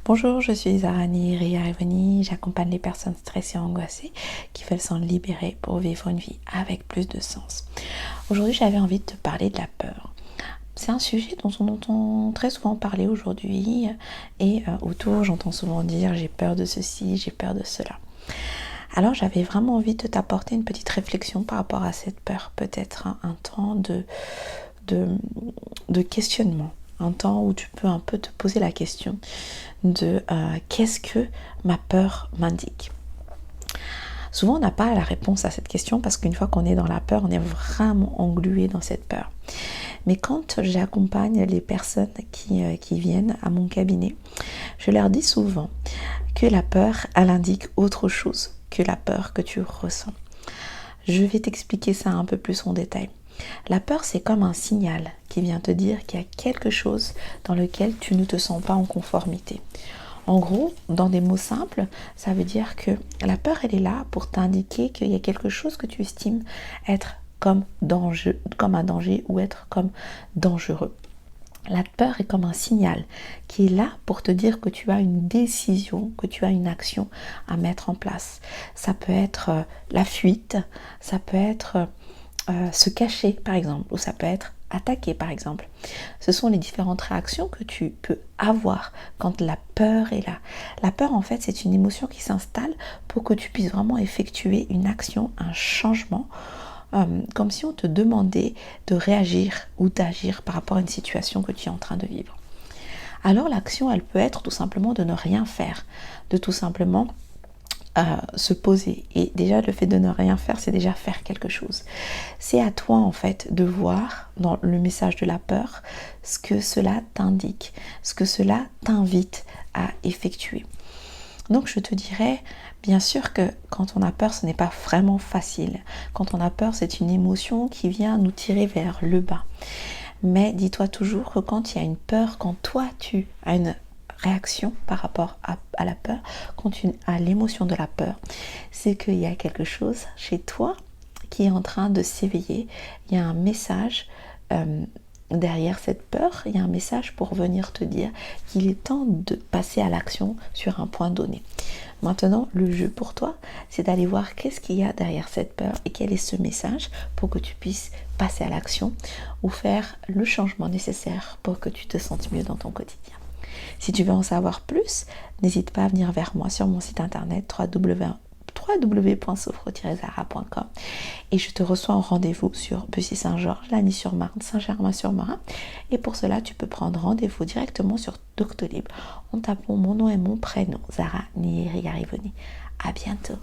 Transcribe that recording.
Bonjour, je suis Zara Nihirihirivani, j'accompagne les personnes stressées et angoissées qui veulent s'en libérer pour vivre une vie avec plus de sens. Aujourd'hui, j'avais envie de te parler de la peur. C'est un sujet dont on entend très souvent parler aujourd'hui et autour, j'entends souvent dire j'ai peur de ceci, j'ai peur de cela. Alors, j'avais vraiment envie de t'apporter une petite réflexion par rapport à cette peur, peut-être un temps de questionnement. Un temps où tu peux un peu te poser la question de qu'est-ce que ma peur m'indique. Souvent, on n'a pas la réponse à cette question parce qu'une fois qu'on est dans la peur, on est vraiment englué dans cette peur. Mais quand j'accompagne les personnes qui viennent à mon cabinet, je leur dis souvent que la peur, elle indique autre chose que la peur que tu ressens. Je vais t'expliquer ça un peu plus en détail. La peur, c'est comme un signal qui vient te dire qu'il y a quelque chose dans lequel tu ne te sens pas en conformité. En gros, dans des mots simples, ça veut dire que la peur, elle est là pour t'indiquer qu'il y a quelque chose que tu estimes être comme un danger ou être comme dangereux. La peur est comme un signal qui est là pour te dire que tu as une décision, que tu as une action à mettre en place. Ça peut être la fuite, ça peut être se cacher par exemple, ou ça peut être attaquer par exemple. Ce sont les différentes réactions que tu peux avoir quand la peur est là. La peur en fait c'est une émotion qui s'installe pour que tu puisses vraiment effectuer une action, un changement, comme si on te demandait de réagir ou d'agir par rapport à une situation que tu es en train de vivre. Alors l'action elle peut être tout simplement de ne rien faire, de tout simplement se poser. Et déjà le fait de ne rien faire, c'est déjà faire quelque chose. C'est à toi en fait de voir dans le message de la peur ce que cela t'indique, ce que cela t'invite à effectuer. Donc je te dirais, bien sûr que quand on a peur, ce n'est pas vraiment facile. Quand on a peur, c'est une émotion qui vient nous tirer vers le bas. Mais dis-toi toujours que quand il y a une peur, quand toi tu as une réaction par rapport à la peur, quand tu as l'émotion de la peur, c'est qu'il y a quelque chose chez toi qui est en train de s'éveiller. Il y a un message derrière cette peur, il y a un message pour venir te dire qu'il est temps de passer à l'action sur un point donné. Maintenant, le jeu pour toi, c'est d'aller voir qu'est-ce qu'il y a derrière cette peur et quel est ce message pour que tu puisses passer à l'action ou faire le changement nécessaire pour que tu te sentes mieux dans ton quotidien. Si tu veux en savoir plus, n'hésite pas à venir vers moi sur mon site internet www.sophro-zara.com et je te reçois en rendez-vous sur Bussy-Saint-Georges, Lagny-sur-Marne, Saint-Germain-sur-Marne. Et pour cela, tu peux prendre rendez-vous directement sur Doctolib en tapant mon nom et mon prénom, Zara Nihirihirivani. À bientôt.